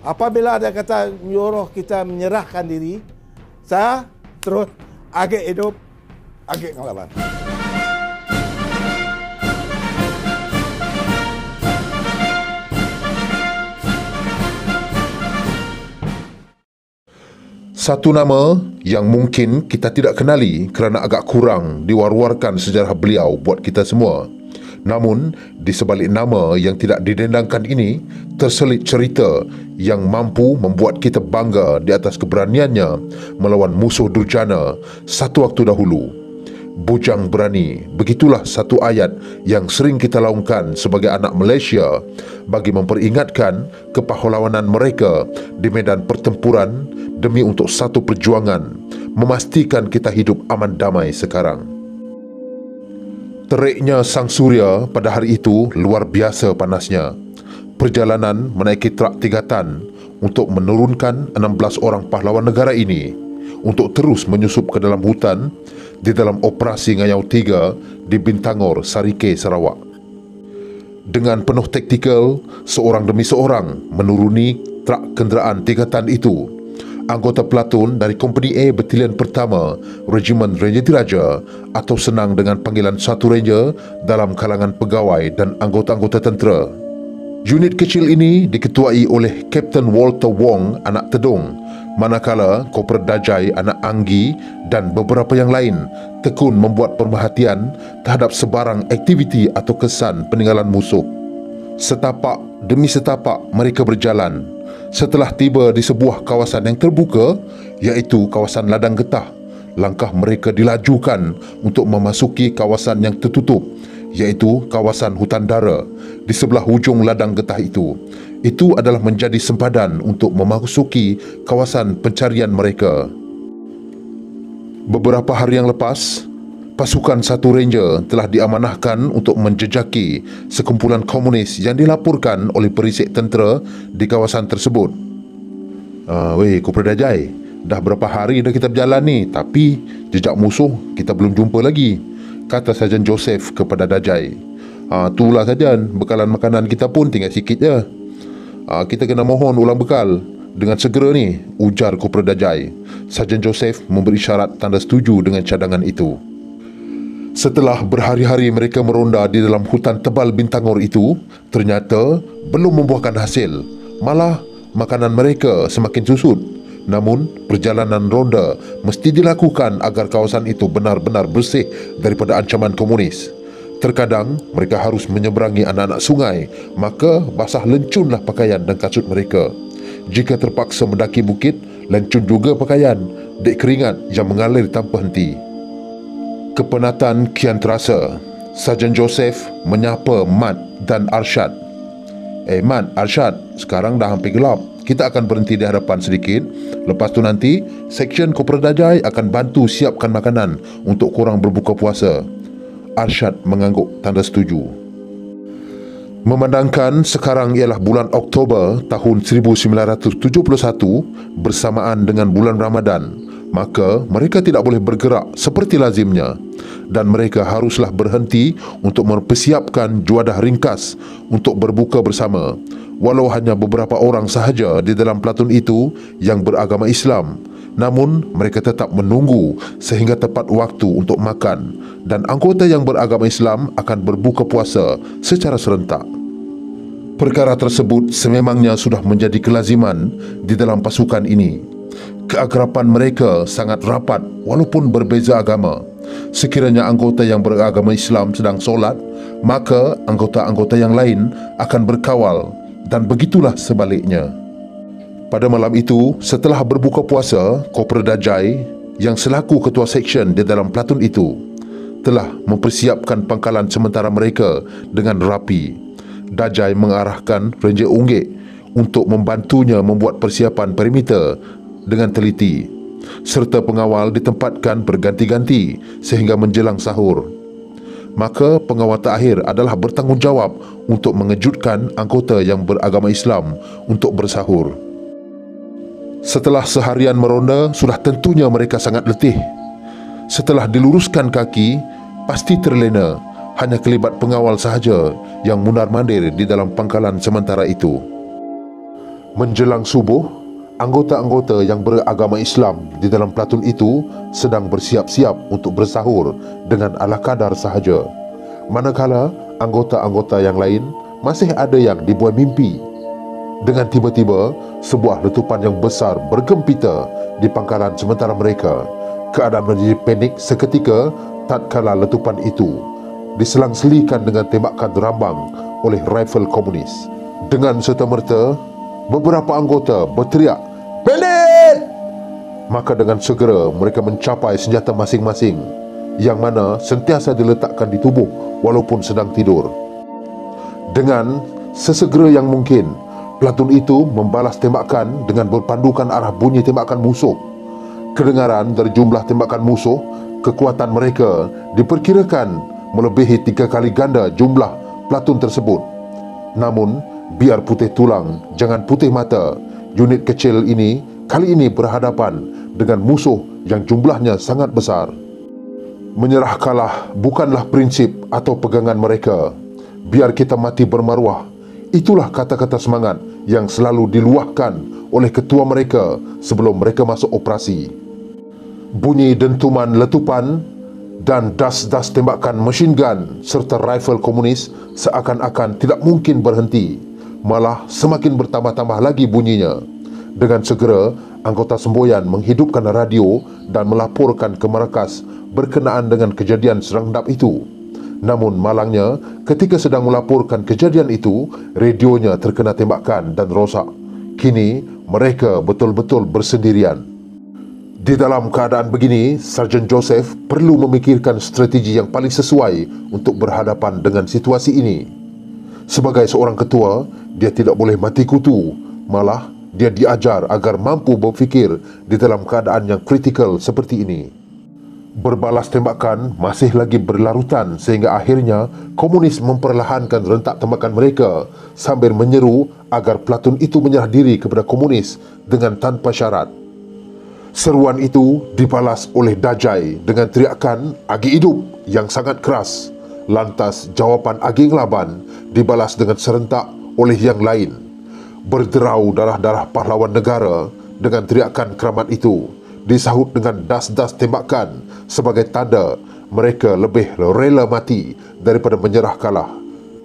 Apabila dia kata menyuruh kita menyerahkan diri, saya terus agak hidup, agak ngelawan. Satu nama yang mungkin kita tidak kenali kerana agak kurang diwar-warkan sejarah beliau buat kita semua. Namun, di sebalik nama yang tidak didendangkan ini, terselit cerita yang mampu membuat kita bangga di atas keberaniannya melawan musuh durjana satu waktu dahulu. Bujang berani, begitulah satu ayat yang sering kita laungkan sebagai anak Malaysia bagi memperingatkan kepahlawanan mereka di medan pertempuran demi untuk satu perjuangan, memastikan kita hidup aman damai sekarang. Teriknya sang surya pada hari itu luar biasa panasnya. Perjalanan menaiki trak 3 tan untuk menurunkan 16 orang pahlawan negara ini untuk terus menyusup ke dalam hutan di dalam operasi Ngayau 3 di Bintangor, Sarike, Sarawak. Dengan penuh taktikal, seorang demi seorang menuruni trak kenderaan 3 tan itu. Anggota pelatun dari Kompeni A Batalion Pertama Regimen Ranger Diraja atau senang dengan panggilan 1 Ranger dalam kalangan pegawai dan anggota-anggota tentera. Unit kecil ini diketuai oleh Kapten Walter Wong, anak Tedung, manakala Korporal Dajai, anak Anggi dan beberapa yang lain tekun membuat perhatian terhadap sebarang aktiviti atau kesan peninggalan musuh. Setapak demi setapak mereka berjalan. Setelah tiba di sebuah kawasan yang terbuka, iaitu kawasan ladang getah, langkah mereka dilajukan untuk memasuki kawasan yang tertutup, iaitu kawasan hutan dara di sebelah hujung ladang getah itu. Itu adalah menjadi sempadan untuk memasuki kawasan pencarian mereka. Beberapa hari yang lepas, pasukan 1 Ranger telah diamanahkan untuk menjejaki sekumpulan komunis yang dilaporkan oleh perisik tentera di kawasan tersebut. Korporal Dajai, dah berapa hari dah kita berjalan ni, tapi jejak musuh kita belum jumpa lagi, kata Sarjan Joseph kepada Dajai. Itulah Sarjan, bekalan makanan kita pun tinggal sikit je. Kita kena mohon ulang bekal dengan segera ni, ujar Korporal Dajai. Sarjan Joseph memberi syarat tanda setuju dengan cadangan itu. Setelah berhari-hari mereka meronda di dalam hutan tebal Bintangor itu, ternyata belum membuahkan hasil. Malah makanan mereka semakin susut. Namun perjalanan ronda mesti dilakukan agar kawasan itu benar-benar bersih daripada ancaman komunis. Terkadang mereka harus menyeberangi anak-anak sungai, maka basah lencunlah pakaian dan kasut mereka. Jika terpaksa mendaki bukit, lencun juga pakaian, dek keringat yang mengalir tanpa henti. Kepenatan kian terasa. Sarjan Joseph menyapa Mat dan Arsyad. Mat, Arsyad, sekarang dah hampir gelap. Kita akan berhenti di hadapan sedikit. Lepas tu nanti, Seksyen Korporal Dajai akan bantu siapkan makanan untuk korang berbuka puasa. Arsyad mengangguk tanda setuju. Memandangkan sekarang ialah bulan Oktober tahun 1971 bersamaan dengan bulan Ramadan, maka mereka tidak boleh bergerak seperti lazimnya dan mereka haruslah berhenti untuk mempersiapkan juadah ringkas untuk berbuka bersama. Walau hanya beberapa orang sahaja di dalam pelatun itu yang beragama Islam, namun mereka tetap menunggu sehingga tepat waktu untuk makan dan anggota yang beragama Islam akan berbuka puasa secara serentak. Perkara tersebut sememangnya sudah menjadi kelaziman di dalam pasukan ini. Keakraban mereka sangat rapat walaupun berbeza agama. Sekiranya anggota yang beragama Islam sedang solat, maka anggota-anggota yang lain akan berkawal dan begitulah sebaliknya. Pada malam itu, setelah berbuka puasa, Korporal Dajai yang selaku ketua seksyen di dalam pelatun itu telah mempersiapkan pangkalan sementara mereka dengan rapi. Dajai mengarahkan Ranger Unggik untuk membantunya membuat persiapan perimeter dengan teliti, serta pengawal ditempatkan berganti-ganti sehingga menjelang sahur. Maka pengawal terakhir adalah bertanggungjawab untuk mengejutkan anggota yang beragama Islam untuk bersahur. Setelah seharian meronda, sudah tentunya mereka sangat letih. Setelah diluruskan kaki, pasti terlena. Hanya kelibat pengawal sahaja yang mundar-mandir di dalam pangkalan sementara itu. Menjelang subuh, anggota-anggota yang beragama Islam di dalam platoon itu sedang bersiap-siap untuk bersahur dengan ala kadar sahaja. Manakala anggota-anggota yang lain masih ada yang dibuai mimpi. Dengan tiba-tiba, sebuah letupan yang besar bergempita di pangkalan sementara mereka. Keadaan menjadi panik seketika tatkala letupan itu diselang-selikan dengan tembakan rambang oleh rifle komunis. Dengan serta-merta, beberapa anggota berteriak, "Bandit!" Maka dengan segera mereka mencapai senjata masing-masing, yang mana sentiasa diletakkan di tubuh walaupun sedang tidur. Dengan sesegera yang mungkin, platoon itu membalas tembakan dengan berpandukan arah bunyi tembakan musuh. Kedengaran dari jumlah tembakan musuh, kekuatan mereka diperkirakan melebihi 3 kali ganda jumlah platoon tersebut. Namun, biar putih tulang, jangan putih mata, unit kecil ini kali ini berhadapan dengan musuh yang jumlahnya sangat besar. Menyerah kalah bukanlah prinsip atau pegangan mereka. Biar kita mati bermaruah. Itulah kata-kata semangat yang selalu diluahkan oleh ketua mereka sebelum mereka masuk operasi. Bunyi dentuman letupan dan das-das tembakan machine gun serta rifle komunis seakan-akan tidak mungkin berhenti. Malah semakin bertambah-tambah lagi bunyinya. Dengan segera, anggota semboyan menghidupkan radio dan melaporkan ke markas berkenaan dengan kejadian serangdap itu. Namun malangnya, ketika sedang melaporkan kejadian itu, radionya terkena tembakan dan rosak. Kini, mereka betul-betul bersendirian. Di dalam keadaan begini, Sarjan Joseph perlu memikirkan strategi yang paling sesuai untuk berhadapan dengan situasi ini. Sebagai seorang ketua, dia tidak boleh mati kutu. Malah, dia diajar agar mampu berfikir di dalam keadaan yang kritikal seperti ini. Berbalas tembakan masih lagi berlarutan sehingga akhirnya komunis memperlahankan rentak tembakan mereka sambil menyeru agar platoon itu menyerah diri kepada komunis dengan tanpa syarat. Seruan itu dibalas oleh Dajai dengan teriakan "Agi hidup" yang sangat keras. Lantas jawapan Agi Ngelaban dibalas dengan serentak oleh yang lain. Berderau darah-darah pahlawan negara dengan teriakan keramat itu disahut dengan das-das tembakan sebagai tanda mereka lebih rela mati daripada menyerah kalah.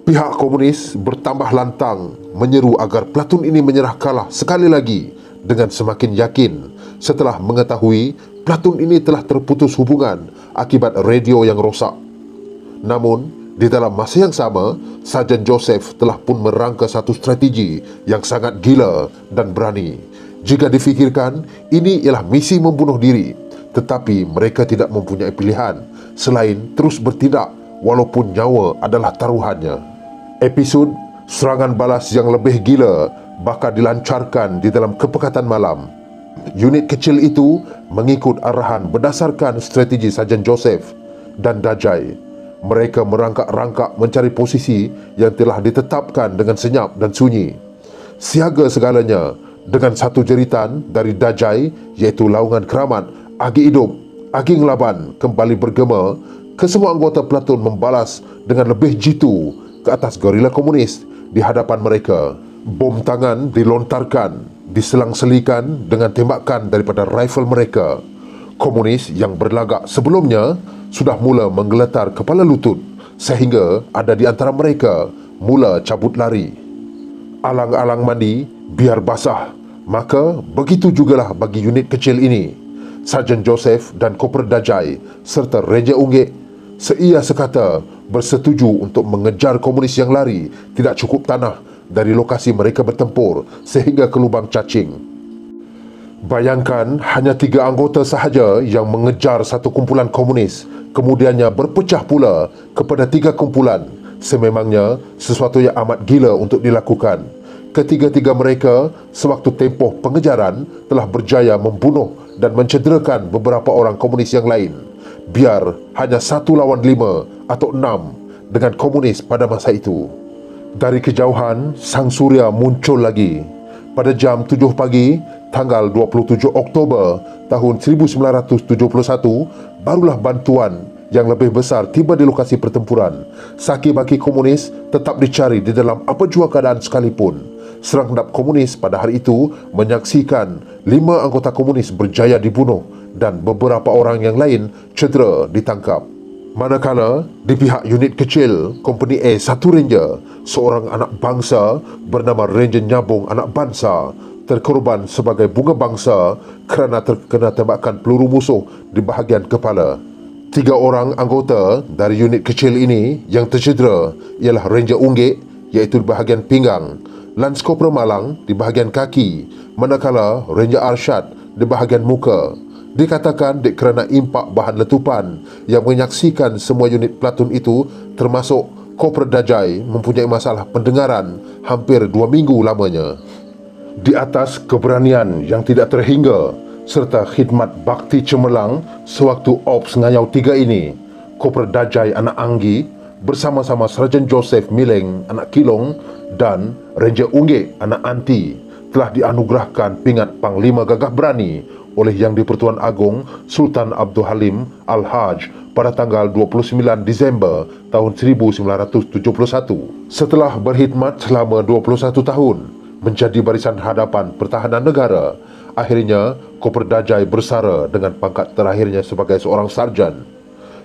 Pihak komunis bertambah lantang menyeru agar platoon ini menyerah kalah sekali lagi dengan semakin yakin setelah mengetahui platoon ini telah terputus hubungan akibat radio yang rosak. Namun, di dalam masa yang sama, Sarjan Joseph telah pun merangka satu strategi yang sangat gila dan berani. Jika difikirkan, ini ialah misi membunuh diri, tetapi mereka tidak mempunyai pilihan selain terus bertindak walaupun nyawa adalah taruhannya. Episod serangan balas yang lebih gila bakal dilancarkan di dalam kepekatan malam. Unit kecil itu mengikut arahan berdasarkan strategi Sarjan Joseph dan Dajai. Mereka merangkak-rangkak mencari posisi yang telah ditetapkan dengan senyap dan sunyi. Siaga segalanya dengan satu jeritan dari Dajai, iaitu laungan keramat "Agi hidup, Agi Ngelaban" kembali bergema. Kesemua anggota platoon membalas dengan lebih jitu ke atas gerila komunis di hadapan mereka. Bom tangan dilontarkan, diselang-selikan dengan tembakan daripada rifle mereka. Komunis yang berlagak sebelumnya sudah mula menggeletar kepala lutut sehingga ada di antara mereka mula cabut lari. Alang-alang mandi biar basah, maka begitu jugalah bagi unit kecil ini. Sarjan Joseph dan Koper Dajai serta Raja Unggik seia sekata bersetuju untuk mengejar komunis yang lari tidak cukup tanah dari lokasi mereka bertempur sehingga ke lubang cacing. Bayangkan hanya 3 anggota sahaja yang mengejar satu kumpulan komunis, kemudiannya berpecah pula kepada 3 kumpulan. Sememangnya sesuatu yang amat gila untuk dilakukan. Ketiga-tiga mereka sewaktu tempoh pengejaran telah berjaya membunuh dan mencederakan beberapa orang komunis yang lain. Biar hanya 1 lawan 5 atau 6 dengan komunis pada masa itu. Dari kejauhan, sang surya muncul lagi. Pada jam 7 pagi, tanggal 27 Oktober tahun 1971, barulah bantuan yang lebih besar tiba di lokasi pertempuran. Saki-baki komunis tetap dicari di dalam apa jua keadaan sekalipun. serangdap komunis pada hari itu menyaksikan 5 anggota komunis berjaya dibunuh dan beberapa orang yang lain cedera ditangkap. Manakala di pihak unit kecil Kompeni A 1 Ranger, seorang anak bangsa bernama Ranger Nyabung Anak Bansa terkorban sebagai bunga bangsa kerana terkena tembakan peluru musuh di bahagian kepala. 3 orang anggota dari unit kecil ini yang tercedera ialah Ranger Unggik iaitu di bahagian pinggang, Lance Corporal Malang di bahagian kaki, manakala Ranger Arsyad di bahagian muka. Dikatakan kerana impak bahan letupan yang menyaksikan semua unit platoon itu termasuk Korporal Dajai mempunyai masalah pendengaran hampir 2 minggu lamanya. Di atas keberanian yang tidak terhingga serta khidmat bakti cemerlang sewaktu Ops Ngayau 3 ini, Korporal Dajai Anak Anggi bersama-sama Sarjan Joseph Mileng Anak Kilong dan Ranger Unggik Anak Anti telah dianugerahkan pingat Panglima Gagah Berani oleh Yang di-Pertuan Agong Sultan Abdul Halim Al-Haj pada tanggal 29 Disember tahun 1971. Setelah berkhidmat selama 21 tahun menjadi barisan hadapan pertahanan negara, akhirnya Korporal Dajai bersara dengan pangkat terakhirnya sebagai seorang sarjan.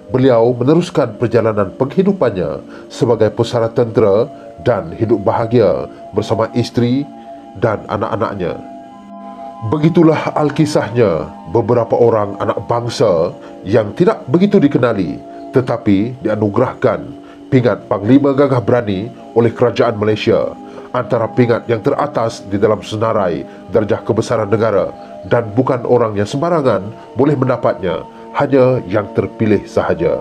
Beliau meneruskan perjalanan penghidupannya sebagai pesara tentera dan hidup bahagia bersama isteri dan anak-anaknya. Begitulah alkisahnya beberapa orang anak bangsa yang tidak begitu dikenali tetapi dianugerahkan pingat Panglima Gagah Berani oleh Kerajaan Malaysia, antara pingat yang teratas di dalam senarai darjah kebesaran negara, dan bukan orang yang sembarangan boleh mendapatnya, hanya yang terpilih sahaja.